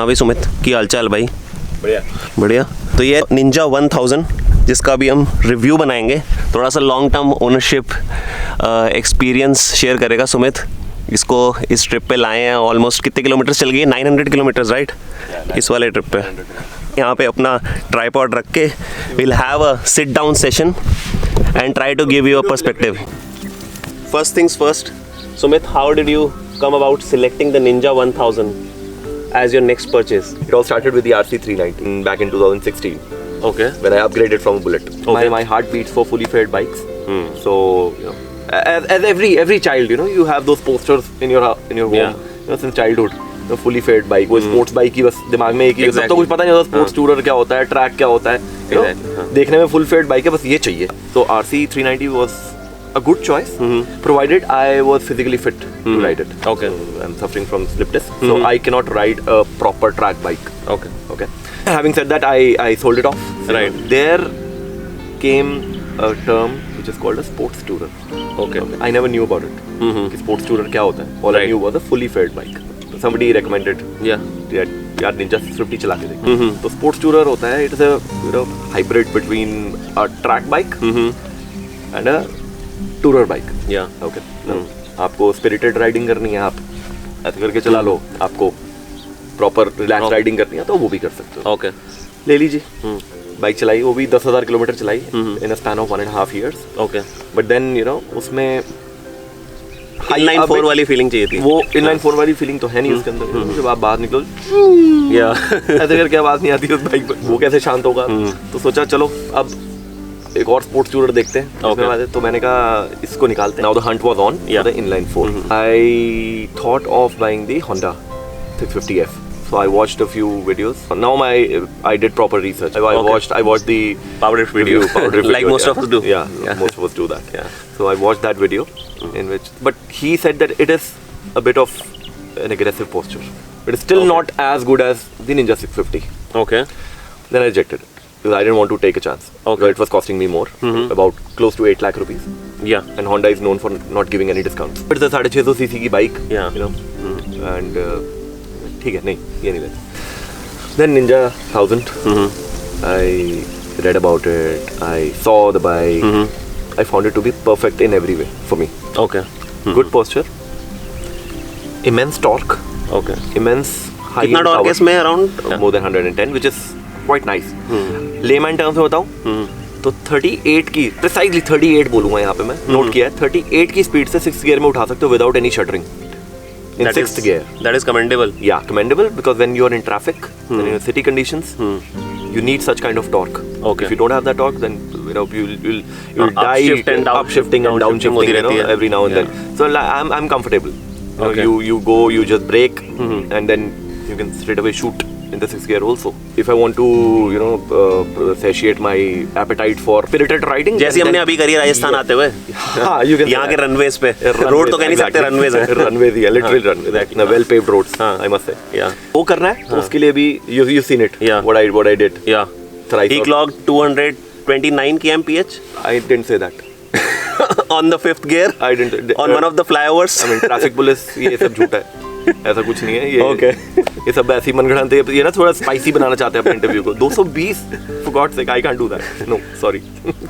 हाँ भाई सुमित, की हालचाल भाई? बढ़िया बढ़िया। तो ये निंजा 1000 जिसका भी हम रिव्यू बनाएंगे, थोड़ा सा long term ownership experience share करेगा सुमित। इसको इस ट्रिप पे लाए हैं, ऑलमोस्ट कितने किलोमीटर चल गए? 900 किलोमीटर्स राइट, इस वाले ट्रिप पे। यहाँ पे अपना ट्राइपॉड रख के will have a sit down session and try to give you a perspective. First things first, Sumit, how did you come about selecting the Ninja 1000 as your next purchase? It all started with the RC 390 back in 2016. Okay. When I upgraded from a Bullet. Okay. My heart beats for fully fed bikes. So you know, as every child, you know, you have those posters in your home, Yeah. you know, since childhood. The fully fed bike, वो sports bike की बस दिमाग में एक ही, Exactly. तब तो कुछ पता नहीं होता sports tourer क्या होता है, track क्या होता है, you know, Exactly. देखने में full fed bike है, बस ये चाहिए. So RC 390 was a good choice, provided I was physically fit to ride it. Okay. So, I'm suffering from slip disc, so I cannot ride a proper track bike. Okay. Okay. Having said that, I sold it off. Right. There came a term which is called a sports tourer. Okay. I never knew about it. कि sports tourer क्या होता है? All I Right. knew was a fully fed bike. Somebody recommended. Yeah. यार Ninja 650 चला के देख. तो sports tourer होता है. It is a, you know, hybrid between a track bike and a tourer bike. Yeah. Okay. आपको spirited riding करनी है, आप ऐसे करके चला लो, आपको प्रॉपर रिलैक्स राइडिंग करनी है तो वो भी कर सकते हो. Okay. ले लीजिए. बाइक चलाई, वो भी 10,000 किलोमीटर चलाई in a span of 1.5 years. Okay. But then you know उसमें Inline 4 वाली फीलिंग चाहिए थी। वो इनलाइन 4 वाली फीलिंग तो है नहीं उसके अंदर. जब आप बाहर निकलो Yeah. ऐसे करके आवाज नहीं आती उस बाइक पर, वो कैसे शांत होगा. तो सोचा चलो अब एक और स्पोर्ट्स टूरर देखते हैं. Okay. तो मैंने कहा इसको निकालते हैं. Now the Hunt was on Yeah. The inline 4. I thought of buying the Honda 650F. So I watched a few videos. Now I did proper research. I watched the Power drift video. Like most of us do. Yeah, most of us do that. Yeah. So I watched that video in which, but he said that it is a bit of an aggressive posture. But it's still not as good as the Ninja 650. Okay. Then I rejected it because I didn't want to take a chance. Okay. Because it was costing me more, about close to 8 lakh rupees. Yeah. And Honda is known for not giving any discounts. But it's a 650 cc की bike. Yeah. You know. And ठीक है, नहीं ये नहीं लेना. Then Ninja 1000. I read about it. I saw the bike. I found it to be perfect in every way for me. Okay. Good posture. Immense torque. Okay. Immense high कितना end torque power. है इसमें around? More than 110, which is quite nice. Layman terms में बताऊँ तो 38 की, precisely 38 बोलूँगा यहाँ पे मैं, नोट किया है. 38 की स्पीड से 6th गियर में उठा सकते हो without any shuddering. In 6th gear. That is commendable. Yeah, commendable because when you are in traffic, when you're in city conditions, you need such kind of torque. Okay. If you don't have that torque, then you know you'll die Upshift and down- upshifting and downshifting downshifting, you know, होती रहती है. every now and Yeah. then. So I'm comfortable. You know, Okay. you go, you just brake, and then you can straight away shoot in the 6th gear also. If I want to, you know, satiate my appetite for spirited riding, जैसे हमने अभी करी राजस्थान आते हुए. हाँ, you can यहाँ के runways पे, रोड तो कह नहीं सकते, रनवेज है. रनवेज ही है, literal runways, well paved roads, I must say. Yeah. वो करना है तो उसके लिए भी you've seen it. Yeah. What I did. Yeah. Thrice He or- clocked 229 kmph I didn't say that. on the 5th gear I didn't. on one of the flyovers. I mean, traffic police ये सब झूठा है. ऐसा कुछ नहीं है ये. Okay. ये सब ऐसी मनगढ़ंत है. ये ना थोड़ा स्पाइसी बनाना चाहते हैं अपने इंटरव्यू को. 220 for God's sake, I can't do that. No, sorry.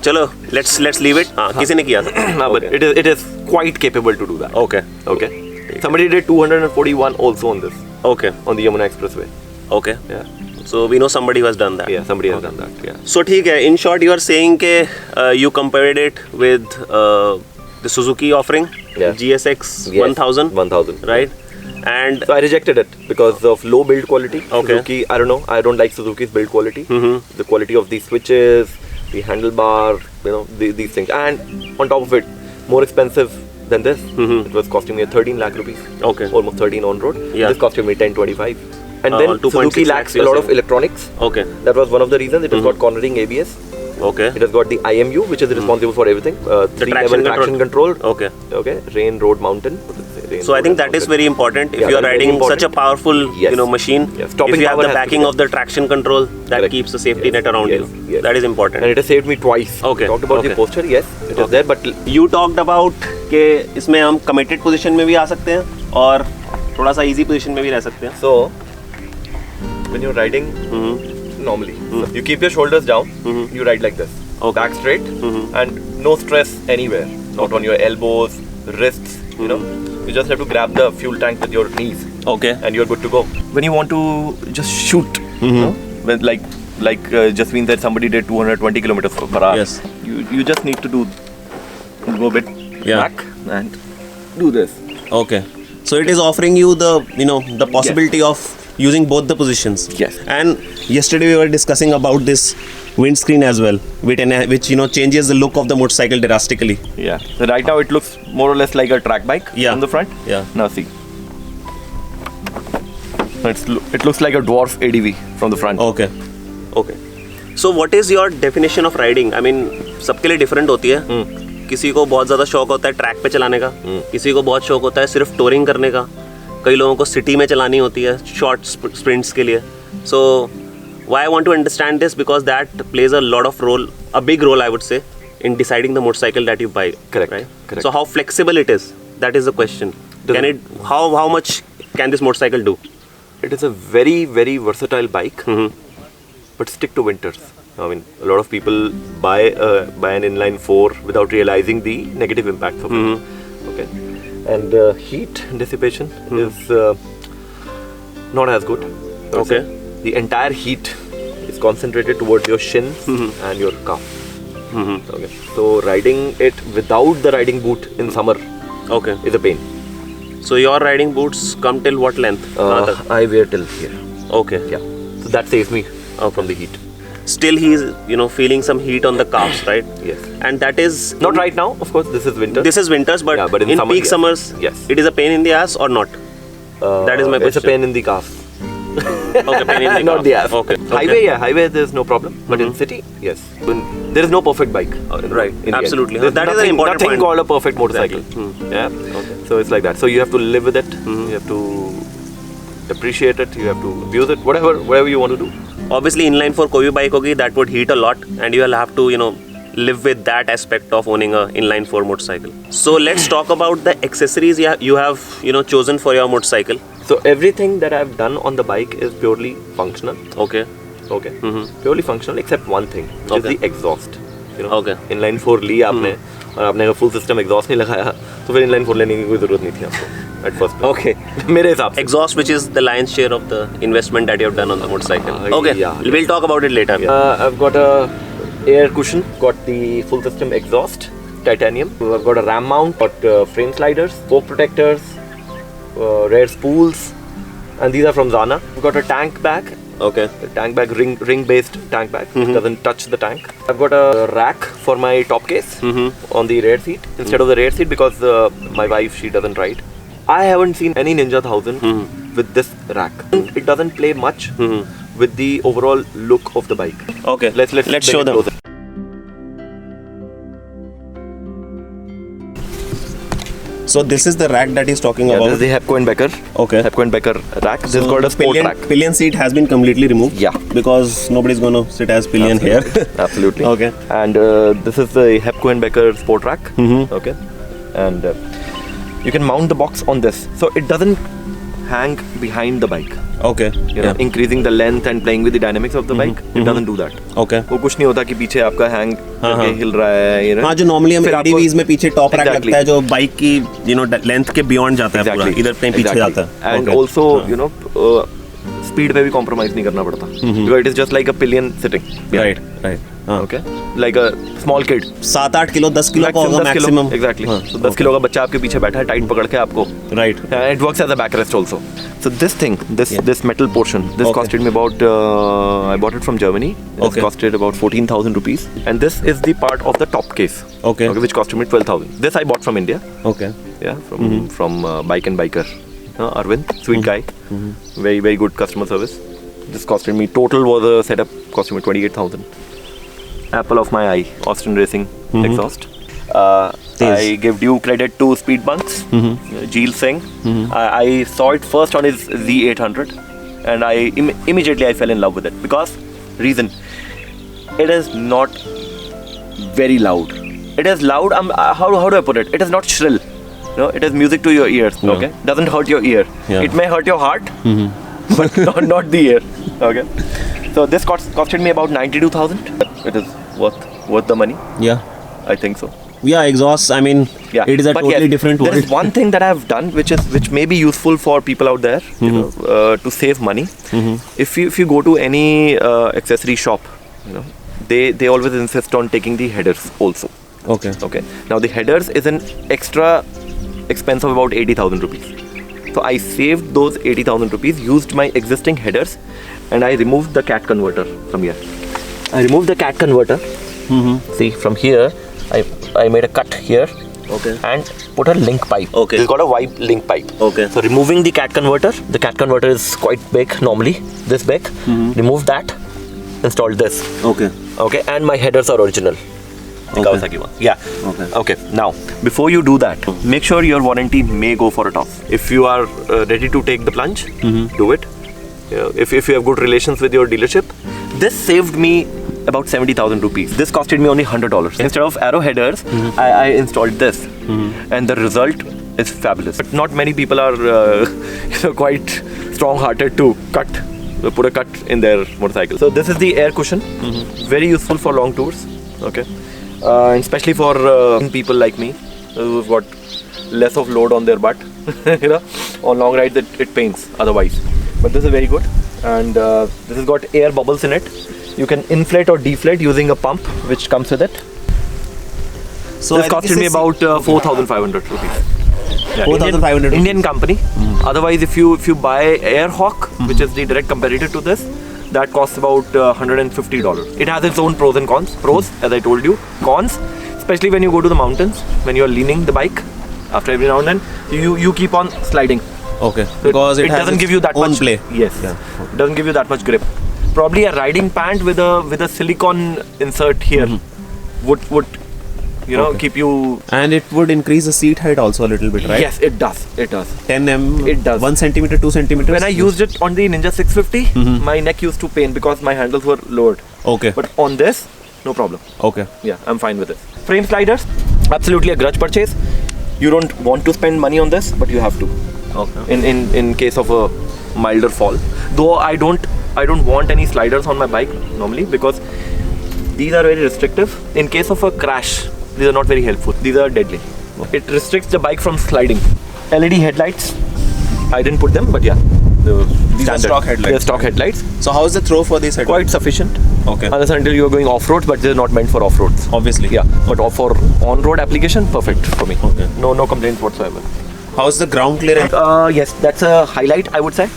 चलो let's leave it. हाँ, किसी ने किया था. No, but it is quite capable to do that. Okay. Okay. Somebody did 241 also on this, Okay. on the Yamuna Expressway. Okay. Yeah. So we know somebody who has done that. Yeah, somebody has done that. Yeah. So ठीक है. In short, you are saying के you compared it with the Suzuki offering, Yeah. GSX Yes, 1000, 1000. right? And So I rejected it because of low build quality. Okay. Suzuki, I don't know. I don't like Suzuki's build quality. The quality of the switches, the handlebar, you know, these things. And on top of it, more expensive than this. It was costing me 13 lakh rupees. Okay. Almost 13 on road. Yeah. This costed me 1025. And then 2.6 Suzuki lakhs lacks a you're lot of saying. electronics. okay, That was one of the reasons. It has got cornering ABS. okay. It has got the IMU, which is responsible for everything. The 3-level traction control. Okay. Okay. Rain, road, mountain. Rain, So I road, think and that is mountain. very important. If Yeah, you are that is very riding such a important. powerful, Yes. you know, machine, Yes. Stopping if you have power the has to be backing there. of the traction control, that Correct. keeps the safety Yes. net around Yes. you. Yes. That is important. And it has saved me twice. Okay. Talked about the Okay. posture. Yes, it is there, but You talked about कि इसमें हम committed position में भी आ सकते हैं और थोड़ा सा easy position में भी रह सकते हैं. so when you're riding normally, you keep your shoulders down, you ride like this. Okay. Back straight, and no stress anywhere. Not on your elbows, wrists, you know. You just have to grab the fuel tank with your knees. Okay. And you're good to go. When you want to just shoot, you know, when like Jasmine said, somebody did 220 kilometers per hour. Yes. You just need to go a bit back and do this. Okay. So it is offering you the possibility of using both the positions. Yes. And yesterday we were discussing about this windscreen as well, which changes the look of the motorcycle drastically. Yeah. So right now it looks more or less like a track bike on the front. Yeah. Now see. It looks like a dwarf ADV from the front. Okay. Okay. So what is your definition of riding? I mean, सबके लिए different होती है. किसी को बहुत ज़्यादा शौक होता है ट्रैक पे चलाने का, किसी को बहुत शौक होता है सिर्फ टूरिंग करने का, कई लोगों को सिटी में चलानी होती है शॉर्ट स्प्रिंट्स के लिए. So why I want to understand this, because that plays a lot of role, a big role I would say, in deciding the motorcycle that you buy. Correct. Right? Correct. So how flexible it is, that is the question. How much can this motorcycle do? It is a very, very versatile bike, but stick to winters. I mean, a lot of people buy an inline 4 without realizing the negative impacts of it. Okay, and heat dissipation is not as good. Okay. The entire heat is concentrated towards your shins and your calf. Okay, so riding it without the riding boot in summer is a pain. So your riding boots come till what length? I wear till here. Okay. Yeah. So that saves me from the heat. Still he is, feeling some heat on the calves, right? Yes. And that is Not right now, of course. This is winter. This is winters, but, but in summer, peak summers, yes, it is a pain in the ass or not? That is my question. It's a pain in the calf. Okay, pain in the Not calf. the ass. Okay. Highway there's no problem, but in city, yes. There is no perfect bike. Right. in the end. Absolutely. There's That is an important nothing point. called a perfect motorcycle. Yeah. Okay. So it's like that. So you have to live with it. You have to appreciate it. You have to abuse it. Whatever you want to do. Obviously, inline 4 कोई भी bike होगी, that would heat a lot, and you will have to, live with that aspect of owning a inline 4 motorcycle. So let's talk about the accessories you have, chosen for your motorcycle. So everything that I've done on the bike is purely functional. Okay. Okay. Purely functional, except one thing, which is the exhaust. Okay. Inline 4 ली आपने और आपने अगर full system exhaust नहीं लगाया तो फिर inline 4 लेने की कोई ज़रूरत नहीं थी आपको at first place. Okay. मेरे हिसाब से. Exhaust, which is the lion's share of the investment that you have done on the motorcycle. Okay. Yeah. We'll talk about it later. I've got a air cushion, got the full system exhaust, titanium. I've got a ram mount, got frame sliders, fork protectors, rear spools, and these are from Zana. I've got a tank bag. Okay. A tank bag, ring based tank bag, doesn't touch the tank. I've got a rack for my top case on the rear seat instead of the rear seat, because my wife, she doesn't ride. I haven't seen any Ninja 1000 with this rack. It doesn't play much with the overall look of the bike. Okay. Let's show them. Closer. So this is the rack that he's talking about. This is the Hepco and Becker. Okay. Hepco and Becker rack. This is called a sport rack. Pillion seat has been completely removed. Yeah. Because nobody's going to sit as pillion here. Absolutely. Okay. And this is the Hepco and Becker sport rack. Okay. And you can mount the box on this, so it doesn't hang behind the bike. Okay. You know, increasing the length and playing with the dynamics of the bike. It doesn't do that. Okay. वो कुछ नहीं होता कि पीछे आपका hang करके हिल रहा है, you know. हाँ, जो normally हम ADVs में पीछे top rack Exactly. लगता है, जो bike की length के beyond जाता है पूरा, इधर कहीं पीछे जाता है. And also, speed पे भी compromise नहीं करना पड़ता. Because it is just like a pillion sitting. Right. Okay. Like a small kid. 7-8 kilo 10 kilo का होगा maximum. Exactly. So 10 किलो का बच्चा आपके पीछे बैठा है, टाइट पकड़ के आपको. Right. And it works as a backrest also. So this thing, this metal portion, this costed me about, I bought it from Germany. It costed about 14,000 rupees. And this is the part of the top case. Okay. Which costed me 12,000. This I bought from India. Okay. Yeah, from Bike and Biker. Arvind, sweet guy. Very, very good customer service. This costed me, total was a setup, costed me 28,000. Apple of my eye, Austin Racing exhaust. I give due credit to Speed Bunks, Jeel Singh. I saw it first on his Z800, and immediately I fell in love with it, because reason, it is not very loud. It is loud. How do I put it? It is not shrill. It is music to your ears. Okay, doesn't hurt your ear. It may hurt your heart, but not the air. Okay. So this costed me about 92,000. It is worth the money. Yeah. I think so. Yeah, exhaust. I mean, Yeah, it is a but totally yes, different There world. is one thing that I've done which may be useful for people out there, you know, to save money. If you go to any accessory shop, you know, they always insist on taking the headers also. Okay. Okay. Now the headers is an extra expense of about 80,000 rupees. So I saved those 80,000 rupees, used my existing headers, and I removed the CAT converter from here. I removed the CAT converter. See, from here, I made a cut here. Okay. And put a link pipe. Okay. It's got a wide link pipe. Okay. So removing the CAT converter. The CAT converter is quite big normally, this big. Remove that. Installed this. Okay. Okay. And my headers are original. The Okay. Kawasaki one. Yeah. Okay. Okay. Now, before you do that, make sure your warranty may go for a toss. If you are ready to take the plunge, do it. If you have good relations with your dealership, this saved me about 70,000 rupees. This costed me only $100. Instead of arrow headers, I installed this, and the result is fabulous. But not many people are quite strong-hearted to put a cut in their motorcycle. So this is the air cushion, very useful for long tours. Okay, and especially for people like me who've got less of load on their butt. You know, on long rides it pains otherwise. But this is very good, and this has got air bubbles in it. You can inflate or deflate using a pump which comes with it. So This costed me about 4,500 rupees. Yeah, 4,500 Indian company. Otherwise, if you buy Airhawk, which is the direct competitor to this, that costs about $150. It has its own pros and cons. Pros, as I told you. Cons, especially when you go to the mountains, when you are leaning the bike, after every now and then, you keep on sliding. Okay. So Because it has doesn't its give you that own much play. Yes. Yeah. It doesn't give you that much grip. Probably a riding pant with a silicone insert here would keep you. And it would increase the seat height also a little bit, right? Yes, it does. It does. 10 mm. It does. 1 centimeter, 2 centimeters. When I used it on the Ninja 650, my neck used to pain because my handles were lowered. Okay. But on this, no problem. Okay. Yeah, I'm fine with it. Frame sliders, absolutely a grudge purchase. You don't want to spend money on this, but you have to. Okay. In case of a milder fall. Though I don't want any sliders on my bike normally because these are very restrictive. In case of a crash, these are not very helpful. These are deadly. It restricts the bike from sliding. LED headlights, I didn't put them, but yeah. These are stock headlights. They're stock headlights. So how is the throw for this headlight? Quite sufficient. Okay. Unless until you are going off-road, but they're not meant for off-roads. Obviously. Yeah, but for on-road application, perfect for me. Okay. No complaints whatsoever. How is the ground clearance? Yes, that's a highlight, I would say.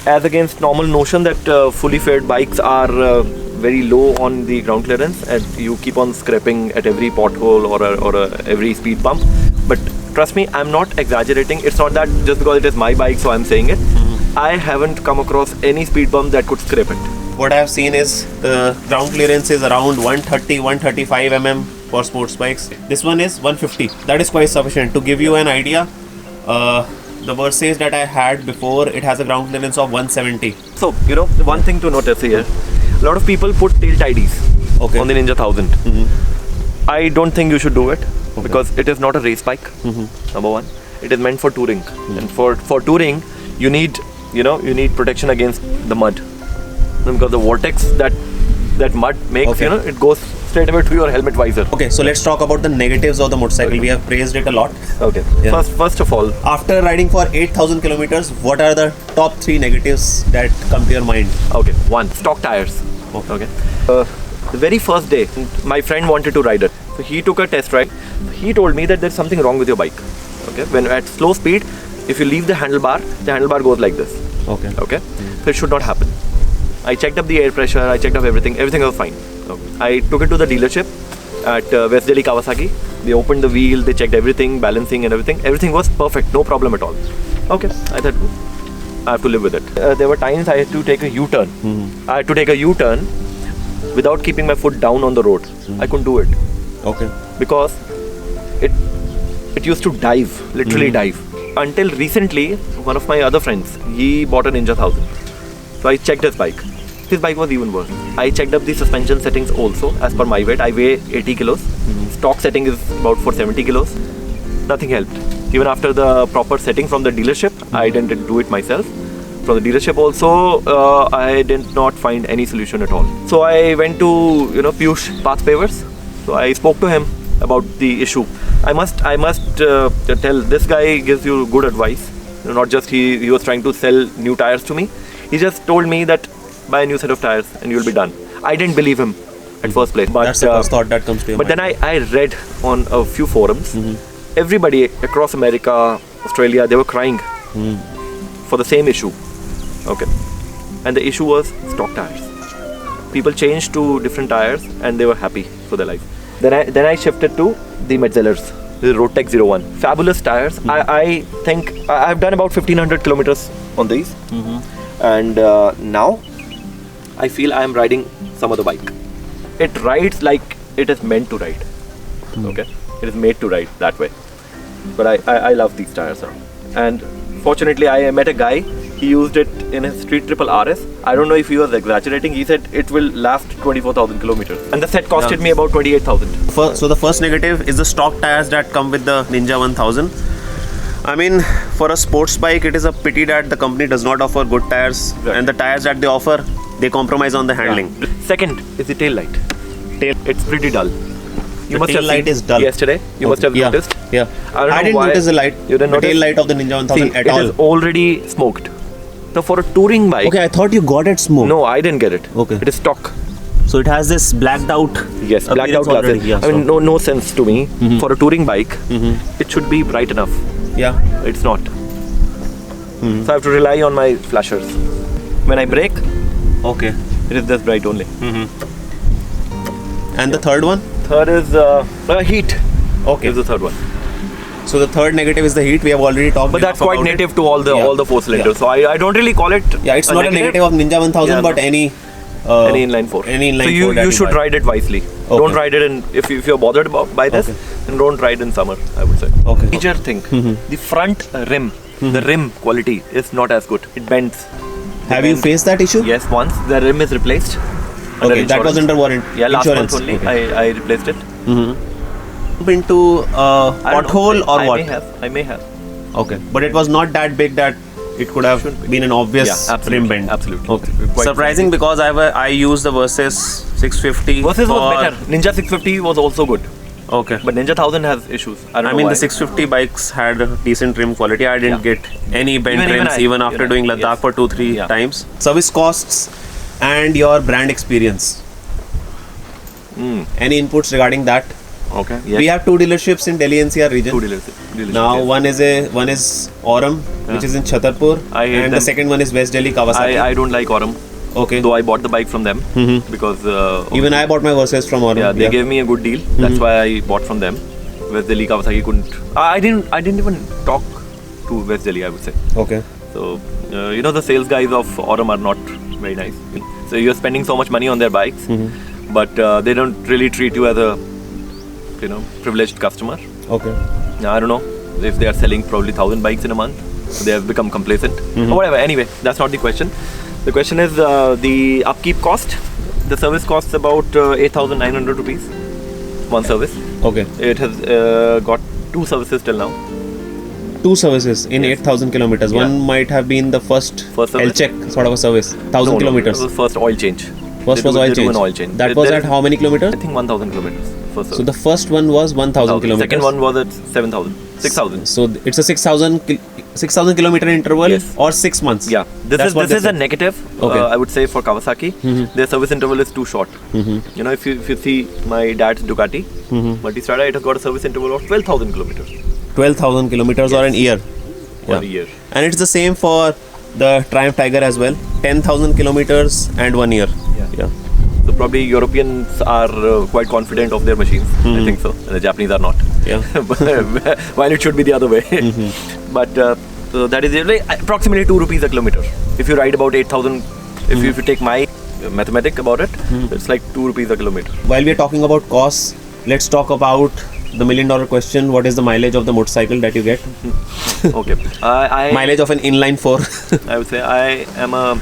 As against normal notion that fully faired bikes are very low on the ground clearance, and you keep on scraping at every pothole or every speed bump. But trust me, I'm not exaggerating. It's not that just because it is my bike, so I'm saying it. I haven't come across any speed bump that could scrape it. What I have seen is the ground clearance is around 130, 135 mm for sports bikes. This one is 150. That is quite sufficient. To give you an idea, the Versys that I had before, it has a ground clearance of 170. So, one thing to notice here, a lot of people put tail tidies on the Ninja 1000. I don't think you should do it because it is not a race bike, number one. It is meant for touring. And for touring, you need protection against the mud. Because the vortex that mud makes, it goes straight away to your helmet visor. Okay, so let's talk about the negatives of the motorcycle. We have praised it a lot. Okay. Yeah. First of all, After riding for 8,000 kilometers, what are the top 3 negatives that come to your mind? okay, one, stock tires. Okay. The very first day, my friend wanted to ride it. So he took a test ride. He told me that there's something wrong with your bike. Okay. When at slow speed, if you leave the handlebar goes like this. Okay. Okay. So it should not happen. I checked up the air pressure, I checked up everything was fine. Okay. I took it to the dealership at West Delhi Kawasaki. They opened the wheel, they checked everything, balancing and everything. Everything was perfect, no problem at all. Okay, I thought I have to live with it. There were times I had to take a U-turn. I had to take a U-turn without keeping my foot down on the road. I couldn't do it. Okay. Because it used to dive, literally dive. Until recently, one of my other friends, he bought a Ninja 1000. So I checked his bike. His bike was even worse. I checked up the suspension settings also as per my weight. I weigh 80 kilos. Stock setting is about for 70 kilos. Nothing helped. Even after the proper setting from the dealership, I didn't do it myself. from the dealership also, I did not find any solution at all. So I went to Piyush Path Pavers. So I spoke to him about the issue. I must tell, this guy gives you good advice. Not just he was trying to sell new tires to me. He just told me that buy a new set of tires and you'll be done. I didn't believe him at first place. But that's the first thought that comes to your mind. But then I read on a few forums. Everybody across America, Australia, they were crying for the same issue. Okay. And the issue was stock tires. People changed to different tires and they were happy for their life. Then I shifted to the Metzellers, the Roadtech 01. Fabulous tires. I think I've done about 1500 kilometers on these. And now I feel I'm riding some other bike. It rides like it is meant to ride. Okay. It is made to ride that way. But I love these tires now. And fortunately I met a guy. He used it in his Street Triple RS. I don't know if he was exaggerating. He said it will last 24,000 kilometers. And the set costed me about 28,000. So the first negative is the stock tires that come with the Ninja 1000. I mean, for a sports bike, it is a pity that the company does not offer good tires. Right. And the tires that they offer, they compromise on the handling. Yeah. Second is the tail light. It's pretty dull. You must have light is dull. Yesterday, you must have noticed. Yeah. I didn't notice the light. You didn't notice? Tail light of the Ninja 1000 at all. It is already smoked. So for a touring bike. Okay, I thought you got it smoked. No, I didn't get it. Okay. It is stock. So it has this blacked out. Yes, blacked out glasses. Yeah, I mean, no sense to me. For a touring bike, it should be bright enough. Yeah. It's not. So I have to rely on my flashers. When I brake, okay, it is just bright only. And the third one? Third is heat. Okay. Is the third one. So the third negative is the heat. We have already talked. But that's quite native to all the four cylinders. So I don't really call it. Yeah, it's not a negative of Ninja 1000, but any inline four. Any inline so four. You should ride it wisely. Okay. Don't ride it in if you're bothered by this, then don't ride in summer. I would say. Okay. Major thing, the front rim, the rim quality is not as good. It bends. Have you faced that issue? Yes, once the rim is replaced. Okay, that was under warranty. Yeah, last month only. I replaced it. Into pothole or I what? I may have. Okay, but it was not that big that it could have been an obvious rim bend. Absolutely. Okay. Surprising because I used the Versys 650. Versys was better. Ninja 650 was also good. Okay. But Ninja 1000 has issues. I mean, the 650 bikes had decent rim quality. I didn't get any bent rims even after doing Ladakh for 2-3 times. Service costs and your brand experience. Any inputs regarding that? Okay. Yes. We have two dealerships in Delhi NCR region. Two dealerships. Now one is Aurum, which is in Chhatarpur, and the second one is West Delhi Kawasaki. I don't like Aurum. Okay. Though I bought the bike from them because even I bought my Versys from Aurum. Yeah, they gave me a good deal. That's why I bought from them. West Delhi Kawasaki couldn't. I didn't even talk to West Delhi, I would say. Okay. So the sales guys of Aurum are not very nice. So you're spending so much money on their bikes, but they don't really treat you as a privileged customer. Okay. I don't know if they are selling probably 1,000 bikes in a month. So they have become complacent. Or whatever. Anyway, that's not the question. The question is the upkeep cost. The service costs about 8,900 rupees. One service. Okay. It has got 2 services till now. 2 services in 8,000 kilometers. Yeah. One might have been the first service? check sort of a service. 1,000 kilometers. It was first oil change. First was oil change. An oil change. That was at how many kilometers? I think 1,000 kilometers. So the first one was 1,000 kilometers. Second one was at 7,000. 6,000. So it's a 6,000 kilometer interval or 6 months. Yeah. This is a negative. Okay. I would say for Kawasaki, their service interval is too short. If you see my dad's Ducati Multistrada, it has got a service interval of 12,000 kilometers. 12,000 kilometers or an year. For a year. And it's the same for the Triumph Tiger as well. 10,000 kilometers and 1 year. Yeah. So probably Europeans are quite confident of their machines. I think so. And the Japanese are not. Yeah. While it should be the other way. But so that is approximately 2 rupees a kilometer. If you ride about 8,000, if you take my mathematics about it, it's like 2 rupees a kilometer. While we are talking about costs, let's talk about the $1 million question. What is the mileage of the motorcycle that you get? Okay. Mileage of an inline 4. I would say I am a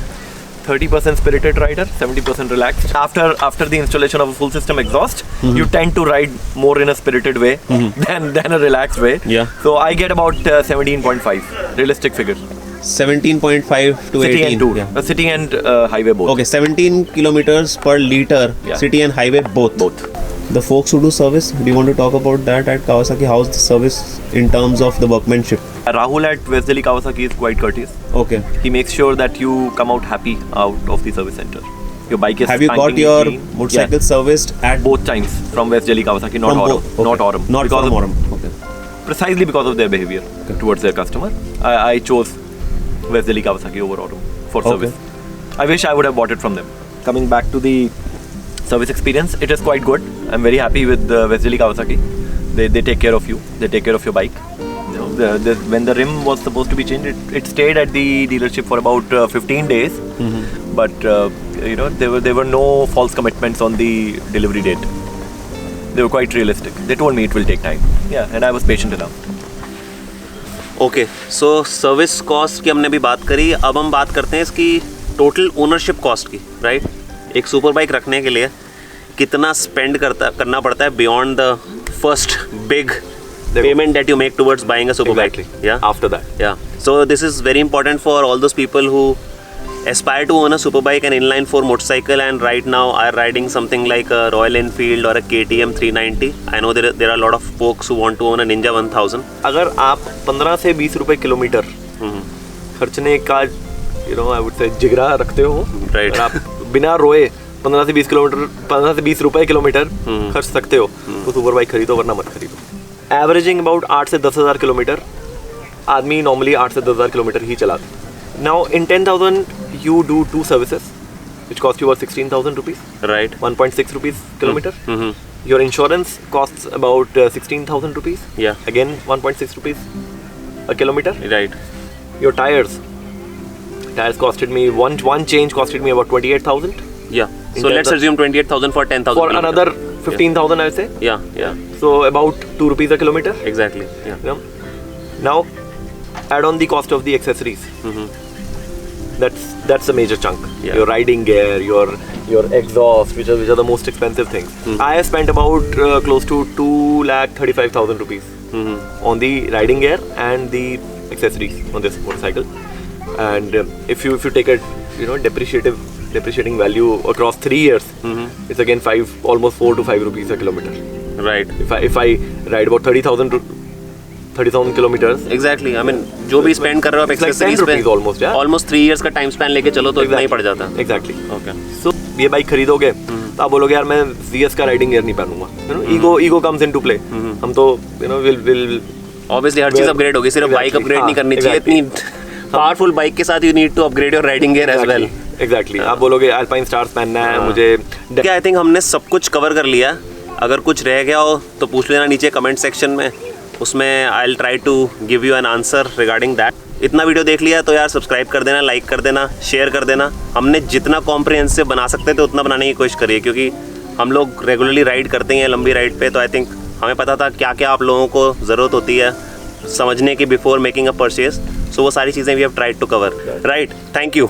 30% spirited rider, 70% relaxed. After the installation of a full system exhaust, you tend to ride more in a spirited way than a relaxed way. Yeah. So I get about 17.5, realistic figure. 17.5 to City 18. and tour. Yeah. City and highway both. Okay, 17 kilometers per liter, Yeah. city and highway both. Both. The folks who do service, do you want to talk about that at Kawasaki? How's the service in terms of the workmanship? Rahul at West Delhi Kawasaki is quite courteous. Okay. He makes sure that you come out happy out of the service center. Your bike is Have you got spankingly your clean. motorcycle Yeah. serviced at Both times from West Delhi Kawasaki, not from Aurum. both? Okay. Not Aurum. Not Because from of- Aurum. Okay. Precisely because of their behavior towards their customer. I chose West Delhi Kawasaki over Aurum for Okay. service. I wish I would have bought it from them. Coming back to the service experience, it is quite good. I'm very happy with West Delhi Kawasaki. They take care of you. They take care of your bike. You know, when the rim was supposed to be changed, it stayed at the dealership for about 15 days. But you know, there were no false commitments on the delivery date. They were quite realistic. They told me it will take time. Yeah, and I was patient enough. Okay, so service cost की हमने भी बात करी. अब हम बात करते हैं इसकी टोटल ओनरशिप कॉस्ट की, राइट? एक सुपर बाइक रखने के लिए कितना स्पेंड करना पड़ता है beyond the first big payment that you make towards buying a super Exactly. bike? Yeah. After that. Yeah. So this is very important for all those people who aspire to own a super bike and inline 4 motorcycle and right now are riding something like a Royal Enfield or a KTM 390. I know there are a lot of folks who want to own a Ninja 1000. अगर आप 15 से 20 रुपए kilometre खर्चने का I would say जिगरा रखते हो, Right. और आप बिना रोए 15 से 20 रुपए किलोमीटर खर्च सकते हो, तो सुपर बाइक खरीदो, वरना मत खरीदो. एवरेजिंग अबाउट 8 से 10,000 किलोमीटर आदमी नॉर्मली 8 से 10,000 किलोमीटर ही चलाते. Now in 10,000 you do 2 services which cost you about 16,000 rupees, Right. 1.6 rupees kilometer. Your insurance costs about 16,000 rupees. Yeah. Again 1.6 rupees a kilometer. Right. Your tires costed me one change costed me about 28,000. Yeah. In So let's 10,000 assume 28,000 for 10,000. For kilometer. another 15,000 I would say. Yeah. Yeah. So about 2 rupees a kilometer. Exactly. Yeah. You know? Now add on the cost of the accessories. That's a major chunk. Yeah. Your riding gear, your exhaust, which are the most expensive things. I have spent about close to 2,35,000 rupees on the riding gear and the accessories on this motorcycle. And if you take a depreciating value across 3 years, it's again almost 4 to 5 rupees a kilometer. Right. If I ride about 30,000 kilometers, Exactly. I mean, जो भी spend कर रहे हो आप It's like 10 accessories पे, rupees almost, yeah. almost 3 years का time span लेके चलो तो इतना ही पड़ जाता है. Exactly. Okay. So ये बाइक खरीदोगे तो आप बोलोगे यार मैं ZS का राइडिंग गियर नहीं पहनूंगा. Ego comes into play. हम तो विल Obviously हर चीज Well, अपग्रेड होगी, सिर्फ बाइक exactly. अपग्रेड नहीं हाँ, करनी चाहिए. exactly. इतनी पावरफुल बाइक के साथ you need to upgrade your riding gear as well. Exactly. आप बोलोगे अल्पाइन स्टार्स पहनना है मुझे. क्या आई थिंक हमने सब कुछ कवर कर लिया. अगर कुछ रह गया हो तो पूछ लेना नीचे कमेंट सेक्शन में, उसमें I will try to give you an answer regarding that. इतना वीडियो देख लिया तो यार सब्सक्राइब कर देना, लाइक कर देना, शेयर कर देना. हमने जितना कॉम्प्रिहेंसिव बना सकते थे उतना बनाने की कोशिश करिए, क्योंकि हम लोग रेगुलरली राइड करते हैं लंबी राइड पे, तो आई थिंक हमें पता था क्या क्या आप लोगों को ज़रूरत होती है समझने की before making a purchase. So वो सारी चीज़ें we have tried to cover. Right. Thank you.